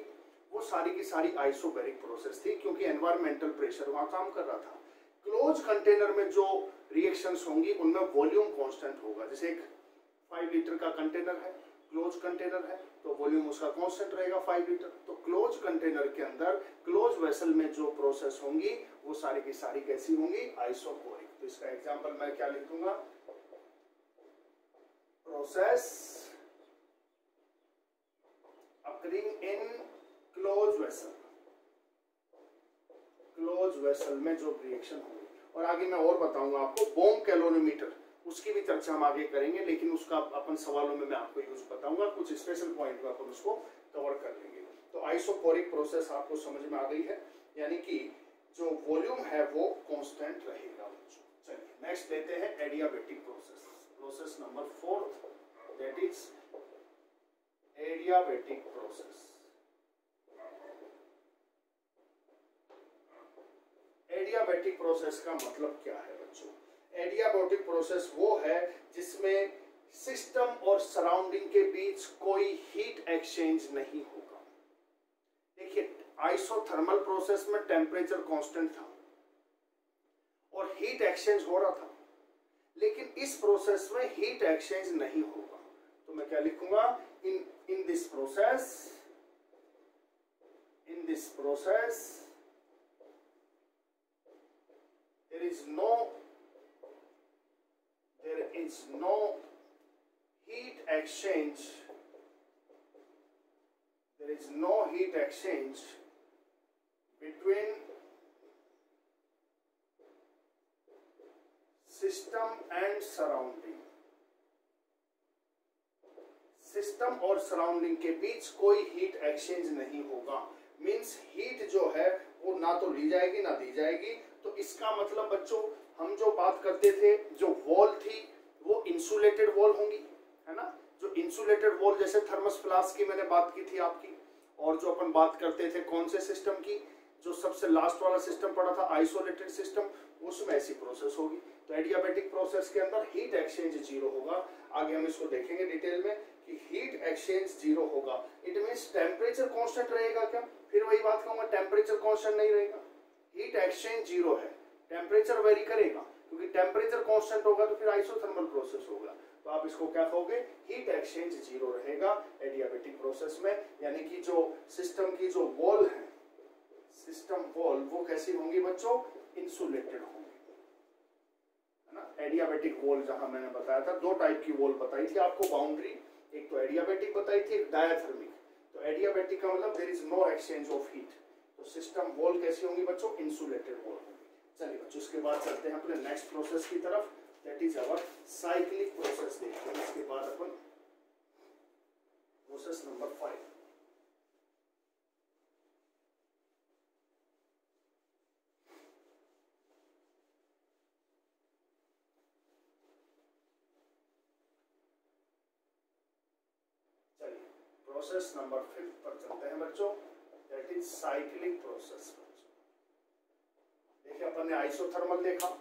वो सारी की सारी आइसोबैरिक प्रोसेस थी, क्योंकि एनवायरमेंटल प्रेशर वहां काम कर रहा था। क्लोज कंटेनर में जो रिएक्शंस होंगी उनमें वॉल्यूम कांस्टेंट होगा। जैसे एक 5 लीटर का कंटेनर है क्लोज कंटेनर है तो वॉल्यूम उसका कांस्टेंट रहेगा 5 लीटर। तो क्लोज कंटेनर के अंदर क्लोज वेसल में जो प्रोसेस होंगी वो सारी की सारी कैसी होंगी, आइसोकोरिक। तो इसका एग्जांपल मैं क्या लिखूंगा, process occurring in close vessel, close vessel में जो रिएक्शन होगी। और आगे मैं और बताऊंगा आपको बोम कैलोरीमीटर, उसकी भी चर्चा हम आगे करेंगे, लेकिन उसका अपन सवालों में मैं आपको यूज बताऊंगा, कुछ स्पेशल पॉइंट में अपन उसको कवर कर लेंगे। तो आइसोकोरिक प्रोसेस आपको समझ में आ गई है, यानी कि जो वॉल्यूम है वो कांस्टेंट रहेगा। चलिए नेक्स्ट लेते हैं adiabatic process, process number 4, that is adiabatic process. Adiabatic process का मतलब क्या है बच्चों? एडियाबेटिक प्रोसेस वो है जिसमें सिस्टम और सराउंडिंग के बीच कोई हीट एक्सचेंज नहीं होगा। देखिए आइसोथर्मल प्रोसेस में टेम्परेचर कांस्टेंट था और हीट एक्सचेंज हो रहा था, लेकिन इस प्रोसेस में हीट एक्सचेंज नहीं होगा। तो मैं क्या लिखूंगा, in this process there is no heat exchange, there is no heat exchange between system and surrounding। System और सराउंडिंग के बीच कोई हीट एक्सचेंज नहीं होगा। मींस हीट जो है वो ना तो ली जाएगी ना दी जाएगी। तो इसका मतलब बच्चों हम जो बात करते थे, जो वॉल थी वो इंसुलेटेड वॉल होंगी, है ना। जो इंसुलेटेड वॉल जैसे थर्मस फ्लास्क की मैंने बात की थी आपकी, और जो अपन बात करते थे कौन से सिस्टम की, जो सबसे लास्ट वाला सिस्टम पड़ा था आइसोलेटेड सिस्टम, उसमें ऐसी प्रोसेस होगी। तो एडियाबेटिक प्रोसेस के अंदर हीट एक्सचेंज जीरो होगा। आगे हम इसको देखेंगे डिटेल में कि हीट एक्सचेंज जीरो होगा। इट मींस टेम्परेचर कांस्टेंट रहेगा क्या? फिर वही बात कहूंगा, टेम्परेचर कांस्टेंट नहीं रहेगा, हीट एक्सचेंज जीरो है, टेम्परेचर वेरी करेगा, क्योंकि टेम्परेचर कांस्टेंट होगा तो फिर आइसोथर्मल प्रोसेस होगा। तो आप इसको क्या कहोगे, हीट एक्सचेंज जीरो रहेगा एडियाबेटिक प्रोसेस में। यानी कि जो सिस्टम की जो वॉल है, सिस्टम वॉल वो कैसी होंगी बच्चों, इंसुलेटेड होंगी, है ना। एडियाबेटिक वॉल जहां मैंने बताया था दो टाइप की वॉल बताई थी आपको, बाउंड्री, एक तो एडियाबेटिक बताई थी, एक डायाथर्मिक। तो एडियाबेटिक का मतलब there is no exchange of heat. तो सिस्टम वॉल कैसी होंगी बच्चों, इंसुलेटेड वॉल होंगी। चलिए बच्चों इसके बाद चलते हैं अपने नेक्स्ट प्रोसेस की तरफ, that is our cyclic process. देखते हैं इसके बाद अपन प्रोसेस नंबर 5। चलिए प्रोसेस नंबर 5 पर चलते हैं बच्चों, दैट इज साइक्लिक प्रोसेस। देखिए अपन ने आइसोथर्मल देखा,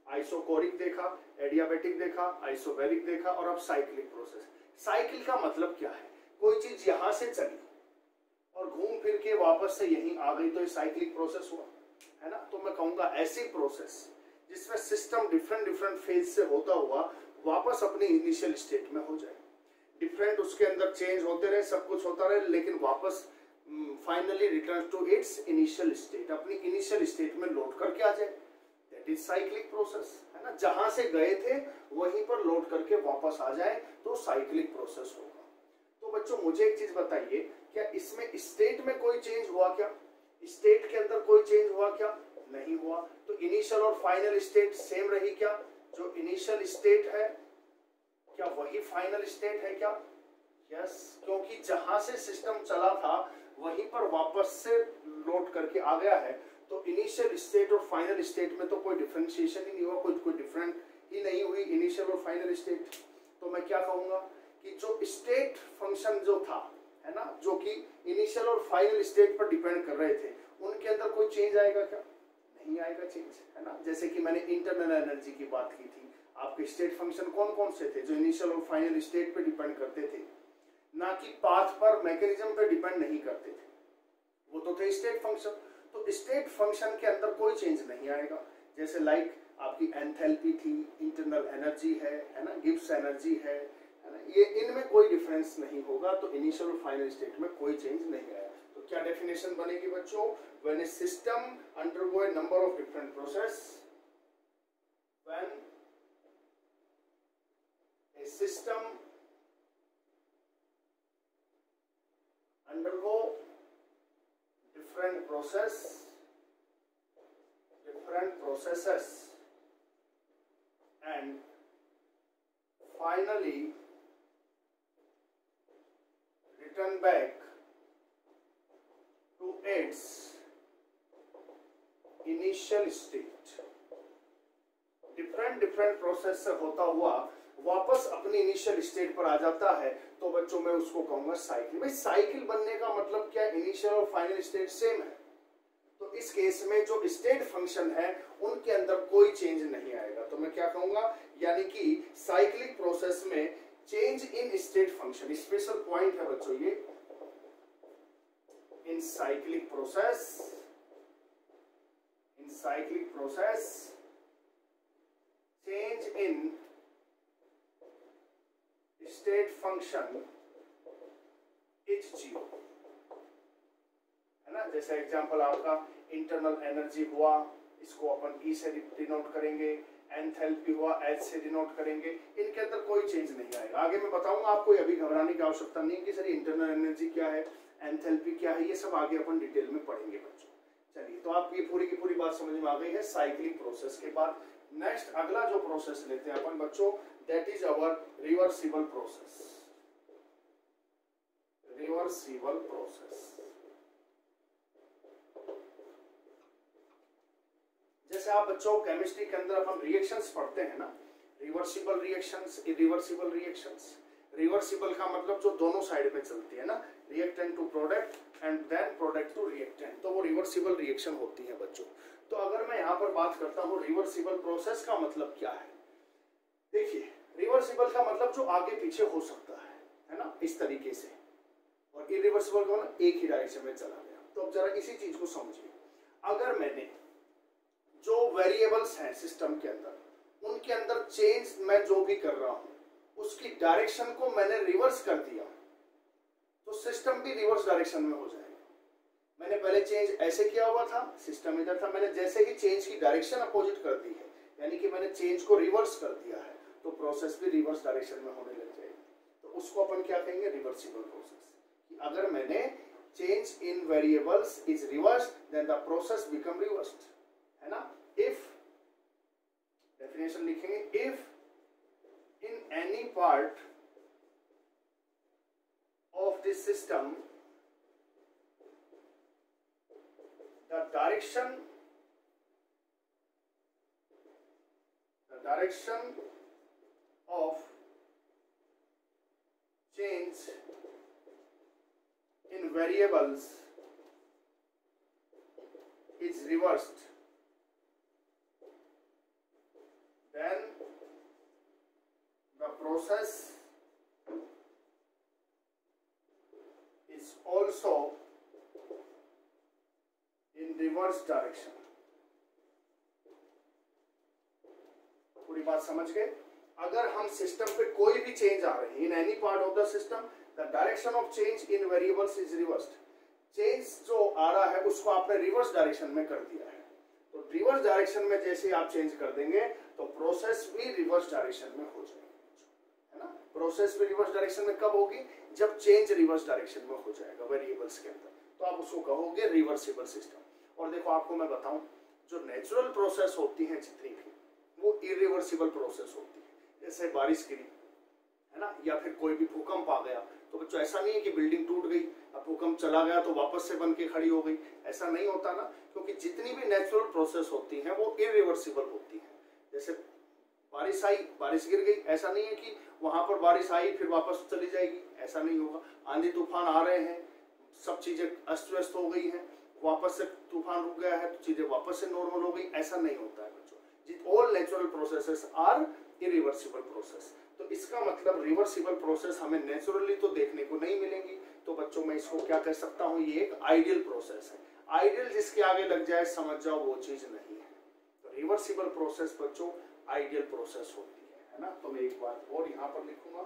आइसोकोरिक देखा, एडियाबेटिक देखा, आइसोबैरिक देखा, और अब साइक्लिक प्रोसेस। साइकिल का मतलब क्या है, कोई चीज यहां से चली और घूम फिर के वापस से यहीं आ गई, तो ये साइक्लिक प्रोसेस हुआ, है ना। तो मैं कहूंगा ऐसी प्रोसेस जिसमें सिस्टम डिफरेंट फेज से होता हुआ वापस अपनी इनिशियल स्टेट में हो जाए, डिफरेंट उसके अंदर चेंज होते रहे, सब कुछ होता रहे, लेकिन वापस finally return to its initial state, अपनी इनिशियल स्टेट में लौट करके आ जाए, दैट इज साइक्लिक प्रोसेस, है ना। जहां से गए थे वहीं पर लौट करके वापस आ जाए तो साइक्लिक प्रोसेस होगा। तो बच्चों मुझे एक चीज बताइए, क्या इसमें स्टेट में कोई चेंज हुआ क्या? स्टेट के अंदर कोई चेंज हुआ क्या? नहीं हुआ। तो इनिशियल और फाइनल स्टेट सेम रही क्या? जो इनिशियल स्टेट है क्या वही फाइनल स्टेट है क्या? यस, क्योंकि जहां से सिस्टम चला था वहीं पर वापस से लौट करके आ गया है, तो इनिशियल स्टेट और फाइनल स्टेट में तो कोई डिफरेंशिएशन ही नहीं हुआ, कोई डिफरेंट ही नहीं हुई इनिशियल और फाइनल स्टेट। तो मैं क्या कहूंगा कि जो स्टेट फंक्शन जो था, है ना, जो कि इनिशियल और फाइनल स्टेट पर डिपेंड कर रहे थे, उनके अंदर कोई चेंज आएगा क्या? नहीं आएगा चेंज, है ना। जैसे कि मैंने इंटरनल एनर्जी की बात की थी, आपके स्टेट फंक्शन कौन कौन से थे जो इनिशियल और फाइनल स्टेट पे डिपेंड करते थे, ना कि पाथ पर, मैकेनिज्म पे डिपेंड नहीं करते थे, वो तो थे स्टेट फंक्शन। तो स्टेट फंक्शन के अंदर कोई चेंज नहीं आएगा। जैसे लाइक आपकी एंथैल्पी थी, इंटरनल एनर्जी है ना, गिब्स एनर्जी है है ना, ये इनमें कोई डिफरेंस नहीं होगा, तो इनिशियल और फाइनल स्टेट में कोई चेंज नहीं आया। तो क्या डेफिनेशन बनेगी बच्चों, when a system undergo A number of different process, when a system undergo different processes and finally return back to its initial state। Different process से होता हुआ वापस अपनी इनिशियल स्टेट पर आ जाता है, तो बच्चों मैं उसको कहूंगा साइकिल। भाई साइकिल बनने का मतलब क्या, इनिशियल और फाइनल स्टेट सेम है, तो इस केस में जो स्टेट फंक्शन है उनके अंदर कोई चेंज नहीं आएगा। तो मैं क्या कहूंगा, यानी कि साइक्लिक प्रोसेस में change in state function, special point है बच्चों ये, इन cyclic process change in state function is 0, है ना। जैसे एग्जांपल आपका इंटरनल एनर्जी हुआ, इसको अपन E से डिनोट करेंगे, एंथैल्पी हुआ H से डिनोट करेंगे, इनके अंदर कोई चेंज नहीं आएगा। आगे मैं बताऊंगा आपको, अभी घबराने की आवश्यकता नहीं है कि सर इंटरनल एनर्जी क्या है, एंथैल्पी क्या है, ये सब आगे अपन डिटेल में पढ़ेंगे बच्चों। चलिए, तो आपकी ये पूरी की पूरी बात समझ में आ गई है साइक्लिक प्रोसेस के बाद। नेक्स्ट अगला जो प्रोसेस लेते हैं अपन बच्चों, that is our reversible process. जैसे आप बच्चों केमिस्ट्री के अंदर अपन रिएक्शंस पढ़ते हैं ना, reversible reactions, irreversible reactions. Reversible का मतलब जो दोनों साइड में चलती है ना, reactant to product and then product to reactant, तो वो रिवर्सिबल रिएक्शन होती है बच्चों। तो अगर मैं यहाँ पर बात करता हूँ रिवर्सिबल प्रोसेस का मतलब क्या है, देखिए रिवर्सिबल का मतलब जो आगे पीछे हो सकता है ना, इस तरीके से, और इरिवर्सिबल का मतलब एक ही डायरेक्शन में चला गया। तो अब जरा इसी चीज को समझिए, अगर मैंने जो वेरिएबल्स हैं सिस्टम के अंदर, उनके अंदर चेंज मैं जो भी कर रहा हूं उसकी डायरेक्शन को मैंने रिवर्स कर दिया, तो सिस्टम भी रिवर्स डायरेक्शन में हो जाएगा। मैंने पहले चेंज ऐसे किया हुआ था, सिस्टम इधर था, मैंने जैसे ही चेंज की डायरेक्शन अपोजिट कर दी है, यानी कि मैंने चेंज को रिवर्स कर दिया है, तो प्रोसेस भी रिवर्स डायरेक्शन में होने लग जाएगी। तो उसको अपन क्या कहेंगे, रिवर्सिबल प्रोसेस। अगर मैंने change in variables is reverse, then the process become reversed, है ना। इफ डेफिनेशन लिखेंगे, if in any part of this system the direction of change in variables is reversed, then the process is also in reverse direction। पूरी बात समझ गए। अगर हम सिस्टम पे कोई भी चेंज आ रहे हैं, इन any part of the system the direction of change in variables is reversed, change जो आ रहा है उसको आपने रिवर्स डायरेक्शन में कर दिया है, तो रिवर्स डायरेक्शन में जैसे ही आप चेंज कर देंगे तो प्रोसेस भी रिवर्स डायरेक्शन में हो जाएगी, है ना। प्रोसेस भी रिवर्स डायरेक्शन में कब होगी, जब चेंज रिवर्स डायरेक्शन में हो जाएगा वेरिएबल्स के अंदर, तो आप उसको कहोगे रिवर्सिबल सिस्टम। और देखो आपको मैं बताऊं, जो नेचुरल प्रोसेस होती हैं जितनी भी, वो इरिवर्सिबल प्रोसेस होती है। जैसे बारिश गिरी, है ना, या फिर कोई भी भूकंप आ गया, तो बच्चों ऐसा नहीं है कि बिल्डिंग टूट गई, अब भूकंप चला गया तो वापस से बन के खड़ी हो गई, ऐसा नहीं होता ना, क्योंकि जितनी भी नेचुरल प्रोसेस होती हैं वो इरिवर्सिबल होती हैं। जैसे बारिश आई, बारिश गिर गई, ऐसा नहीं है कि वहां पर बारिश आई फिर वापस चली जाएगी, ऐसा नहीं होगा। आंधी तूफान आ रहे हैं, सब चीजें अस्त व्यस्त हो गई हैं, वापस से तूफान रुक गया है तो चीजें वापस से नॉर्मल हो गई, ऐसा नहीं होता है बच्चों। All natural processes are irreversible process. तो इसका मतलब रिवर्सिबल प्रोसेस हमें नेचुरली तो देखने को नहीं मिलेंगी, तो बच्चों मैं इसको क्या कह सकता हूँ, ये एक आइडियल प्रोसेस है। आइडियल जिसके आगे लग जाए समझ जाओ वो चीज नहीं है। तो रिवर्सिबल प्रोसेस बच्चों आइडियल प्रोसेस होती है ना। तो मैं एक बात और यहाँ पर लिखूंगा,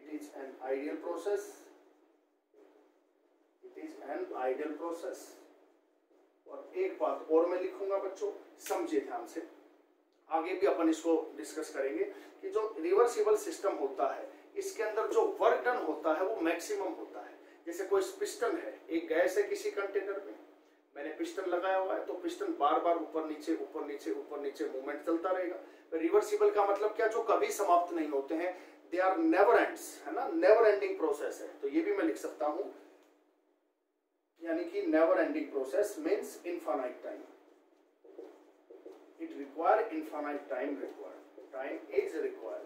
it is an ideal process, it is an ideal process. और एक बात और मैं लिखूंगा बच्चों, समझिए ध्यान से, आगे भी अपन इसको डिस्कस करेंगे कि जो रिवर्सिबल सिस्टम होता है इसके अंदर जो वर्क डन होता है वो मैक्सिमम होता है। जैसे कोई पिस्टन है, एक गैस है किसी कंटेनर में, मैंने पिस्टन लगाया हुआ है तो पिस्टन बार बार ऊपर नीचे ऊपर नीचे ऊपर नीचे मूवमेंट चलता रहेगा। रिवर्सिबल का मतलब क्या, जो कभी समाप्त नहीं होते हैं, दे आर नेवर एंड्स, है ना, नेवर एंडिंग प्रोसेस है। तो ये भी मैं लिख सकता हूं, यानी कि never ending process means infinite time, it require infinite time, required time is required,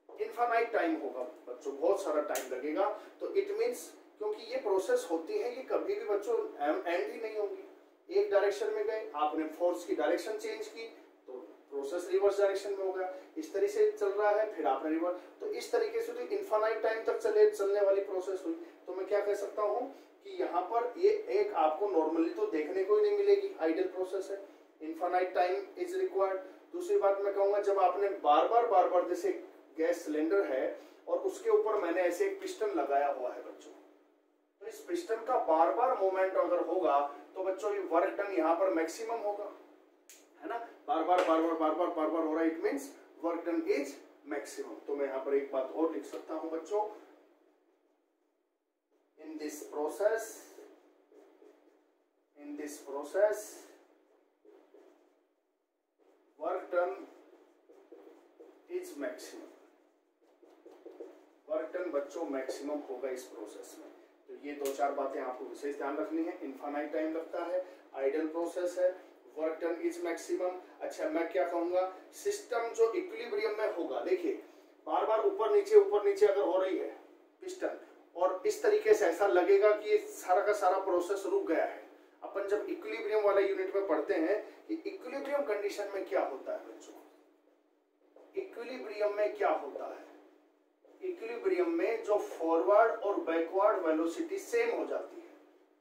infinite time होगा बच्चों, बहुत सारा टाइम लगेगा। तो इट मीन्स क्योंकि ये प्रोसेस होती है ये कभी भी बच्चों एंड ही नहीं होगी। एक डायरेक्शन में गए, आपने फोर्स की डायरेक्शन चेंज की तो प्रोसेस रिवर्स डायरेक्शन में हो गया, इस तरह से चल रहा है, फिर आपने रिवर्स, तो इस तरीके से तो इनफाइनाइट टाइम तक चलने वाली प्रोसेस हुई। तो मैं क्या कह सकता हूं कि यहाँ पर ये एक आपको नॉर्मली तो देखने को ही नहीं मिलेगी, आइडियल प्रोसेस है, इनफाइनाइट टाइम इज रिक्वायर्ड। दूसरी बात मैं कहूंगा, जब आपने बार बार जैसे गैस सिलेंडर है और उसके ऊपर मैंने ऐसे एक पिस्टन लगाया हुआ है बच्चों, तो इस पिस्टन का बार बार मूवमेंट अगर होगा तो बच्चों ये वर्क डन यहाँ पर मैक्सिमम होगा, है ना, बार बार हो रहा है, it means work done is maximum. तो मैं यहाँ पर एक बात और लिख सकता हूं बच्चों, in this process work done is maximum, work done बच्चों मैक्सिमम होगा इस प्रोसेस में। तो ये दो चार बातें आपको विशेष ध्यान रखनी है, इनफाइनाइट टाइम लगता है, आइडियल प्रोसेस है, वर्क डन इज मैक्सिमम। अच्छा मैं क्या कहूंगा, सिस्टम जो इक्विलिब्रियम में होगा, देखिए बार बार ऊपर नीचे अगर हो रही है पिस्टन, और इस तरीके से ऐसा लगेगा कि सारा का सारा प्रोसेस रुक गया है। अपन जब इक्विलिब्रियम वाला यूनिट में पढ़ते हैं कि इक्विलिब्रियम कंडीशन में क्या होता है बच्चों, इक्विलिब्रियम में क्या होता है, इक्विलिब्रियम में जो फॉरवर्ड और बैकवर्ड वेलोसिटी सेम हो जाती है,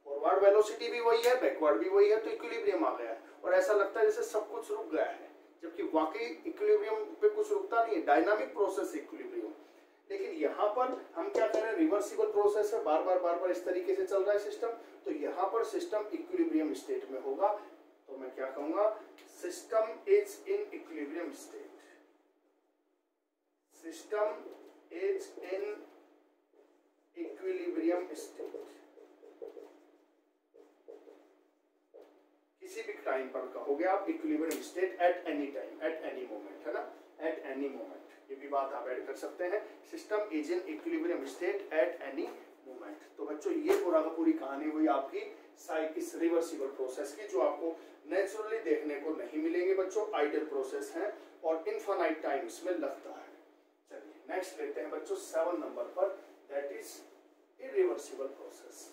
फॉरवर्ड वेलोसिटी भी वही है, बैकवर्ड भी वही है, तो इक्विलिब्रियम आ गया है। और ऐसा लगता है जैसे सब कुछ रुक गया है, जबकि वाकई इक्विलिब्रियम पे कुछ रुकता नहीं है, डायनामिक प्रोसेस इक्विलिब्रियम। लेकिन यहाँ पर हम क्या कर रहे हैं, रिवर्सिबल प्रोसेस है, बार बार इस तरीके से चल रहा है सिस्टम, तो यहाँ पर सिस्टम इक्विलिब्रियम स्टेट में होगा। तो मैं क्या कहूंगा, system is in equilibrium state, system is in equilibrium state. किसी भी टाइम पर कहोगे आप equilibrium state at any time, at any moment, है ना, एट एनी मोमेंट, ये भी बात आप ऐड कर सकते हैं, system is in equilibrium state at any moment. तो बच्चों ये पूरा का पूरी कहानी हुई आपकी इस रिवर्सिबल प्रोसेस की, जो आपको नेचुरली देखने को नहीं मिलेंगे बच्चों, आइडियल प्रोसेस है और इनफाइनाइट टाइम इसमें लगता है। चलिए नेक्स्ट लेते हैं बच्चों 7 नंबर पर, that is irreversible process.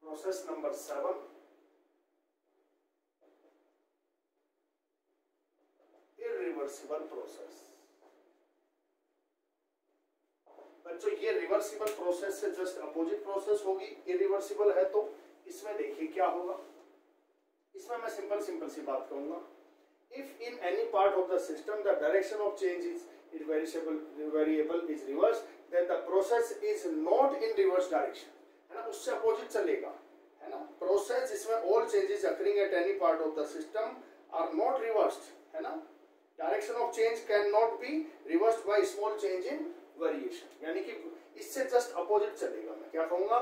Process number 7, irreversible process. बच्चों ये रिवर्सिबल प्रोसेस से जस्ट अपोजिट प्रोसेस होगी, इरिवर्सिबल है तो इसमें देखिए क्या होगा, इसमें मैं सिंपल सी बात कहूंगा, if in any part of the system the direction of change is variable is reverse, then the process is not in reverse direction, है ना, उससे अपोजिट चलेगा, है ना, प्रोसेस जिसमें all changes occurring at any part of the system are not reversed, है ना, direction of change can not be reversed by small change in variation, यानी कि इससे जस्ट अपोजिट चलेगा। मैं क्या कहूंगा,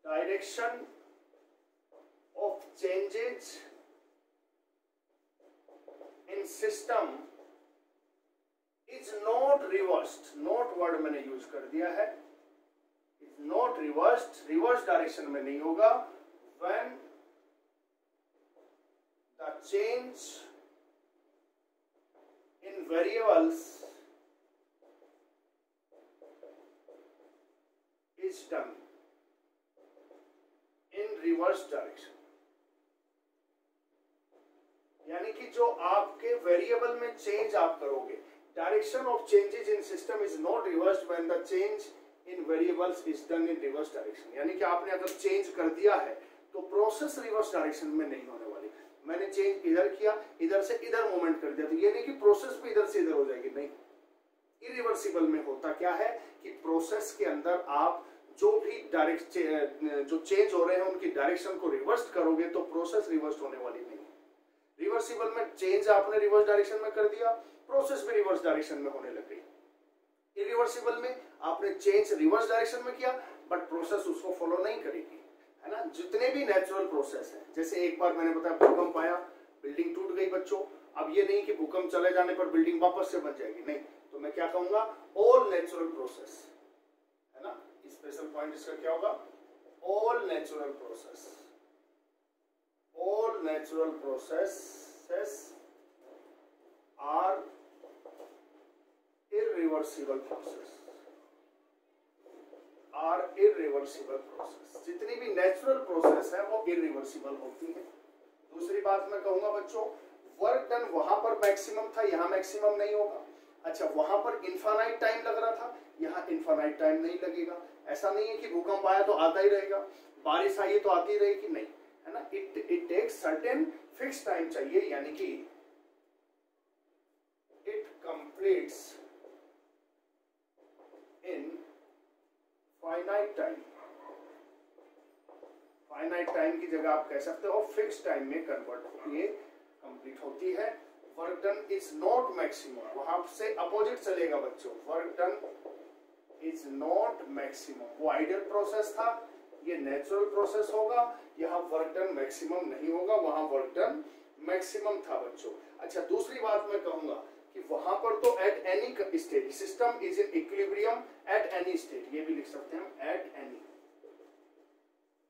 direction of changes in system is not reversed, not word मैंने यूज कर दिया है, is not reversed, reverse direction में नहीं होगा, when the change in variables is done in reverse direction, यानी कि जो आपके वेरिएबल में चेंज आप करोगे, direction of changes in system is not reversed when the change in variables is done in reverse direction. यानी कि आपने अगर चेंज कर दिया है तो प्रोसेस रिवर्स डायरेक्शन में नहीं होने वाली। मैंने चेंज इधर किया, इधर से इधर मूवमेंट कर दिया, तो ये नहीं कि प्रोसेस भी इधर से इधर हो जाएगी, नहीं। इरिवर्सिबल में होता क्या है कि प्रोसेस के अंदर आप जो भी डायरेक्ट जो चेंज हो रहे हैं उनकी डायरेक्शन को रिवर्स करोगे तो प्रोसेस रिवर्स होने वाली नहीं। रिवर्सिबल में चेंज आपने रिवर्स डायरेक्शन में कर दिया, प्रोसेस भी रिवर्स डायरेक्शन में होने लग गई। इरिवर्सिबल में आपने चेंज रिवर्स डायरेक्शन में किया बट प्रोसेस उसको फॉलो नहीं करेगी, है ना। जितने भी नेचुरल प्रोसेस हैं, जैसे एक बार मैंने बताया भूकंप आया, बिल्डिंग टूट गई बच्चों, अब ये नहीं कि भूकंप चले जाने पर बिल्डिंग वापस से बन जाएगी, नहीं। तो मैं क्या कहूंगा, ऑल नेचुरल प्रोसेस, है ना। स्पेशल पॉइंट इसका क्या होगा, all natural process, all natural processes are irreversible process, are irreversible process. जितनी भी नेचुरल प्रोसेस है वो इरिवर्सिबल होती है। दूसरी बात मैं कहूंगा बच्चों, वर्क डन वहां पर मैक्सिमम था, यहां मैक्सिमम नहीं होगा। अच्छा, वहां पर इनफाइनाइट टाइम लग रहा था, यहाँ इनफाइनाइट टाइम नहीं लगेगा। ऐसा नहीं है कि भूकंप आया तो आता ही रहेगा, बारिश आई तो आती रहेगी, नहीं, है ना। It takes certain fix time चाहिए, यानी कि it completes in finite time. Finite time की जगह आप कह सकते हो फिक्स टाइम में कन्वर्ट होती है, कंप्लीट होती है। Work done is not maximum, वहां से अपोजिट चलेगा बच्चों, work done is not maximum. वो आइडियल प्रोसेस था, ये नेचुरल प्रोसेस होगा, यहाँ वर्क डन मैक्सिमम नहीं होगा, वहां वर्क डन मैक्सिमम था बच्चों। अच्छा, दूसरी बात मैं कहूंगा कि वहां पर तो at any state, system is in equilibrium at any state, ये भी लिख सकते हैं हम, एट एनी,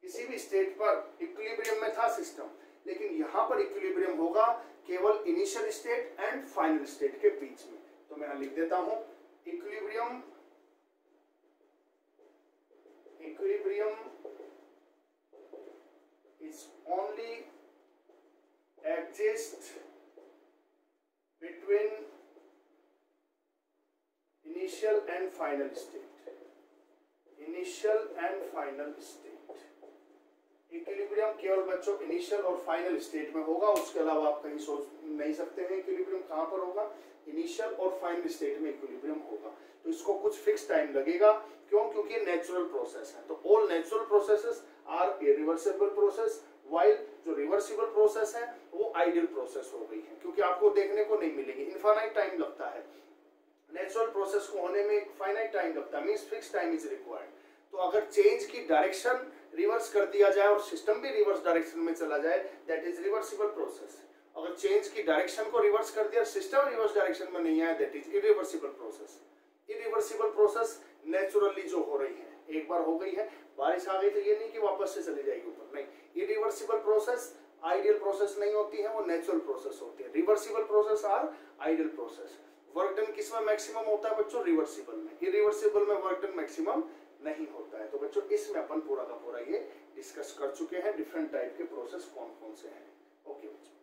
किसी भी स्टेट पर इक्विलिब्रियम में था सिस्टम, लेकिन यहां पर इक्विलिब्रियम होगा केवल initial state and final state के बीच में। तो मैं लिख देता हूं, equilibrium is only exist between initial and final state, initial and final state। Equilibrium केवल बच्चों इनिशियल और फाइनल स्टेट में होगा, उसके अलावा आप कहीं सोच नहीं सकते हैं इक्विलिब्रियम कहां पर होगा, इनिशियल और फाइनल स्टेट में इक्विलिब्रियम होगा। तो इसको कुछ फिक्स टाइम लगेगा, क्यों, क्योंकि नेचुरल प्रोसेस है। तो all natural processes are irreversible process, while जो रिवर्सिबल प्रोसेस है वो आइडियल प्रोसेस हो गई है, क्योंकि आपको देखने को नहीं मिलेगी, इनफाइनाइट टाइम लगता है। नेचुरल प्रोसेस को होने में एक फाइनाइट टाइम लगता है, means fix time is required. तो अगर चेंज की डायरेक्शन रिवर्स कर दिया जाए और सिस्टम भी रिवर्स डायरेक्शन में चला जाए, दैट इज रिवर्सिबल प्रोसेस। अगर चेंज की डायरेक्शन को रिवर्स कर दिया, सिस्टम रिवर्स डायरेक्शन में नहीं आया, that is irreversible process. Irreversible process naturally जो हो रही है, एक बार हो गई है, बारिश आ गई तो ये नहीं कि वापस से चली जाएगी ऊपर, नहीं। इरिवर्सिबल प्रोसेस आइडियल प्रोसेस नहीं होती है, वो नेचुरल प्रोसेस होती है। Reversible process are ideal process. Work done किस में मैक्सिमम होता है बच्चों, रिवर्सिबल में। इरिवर्सिबल में वर्क डन मैक्सिमम नहीं होता है। तो बच्चों इसमें अपन पूरा का पूरा ये डिस्कस कर चुके हैं, डिफरेंट टाइप के प्रोसेस कौन कौन से हैं। ओके बच्चों।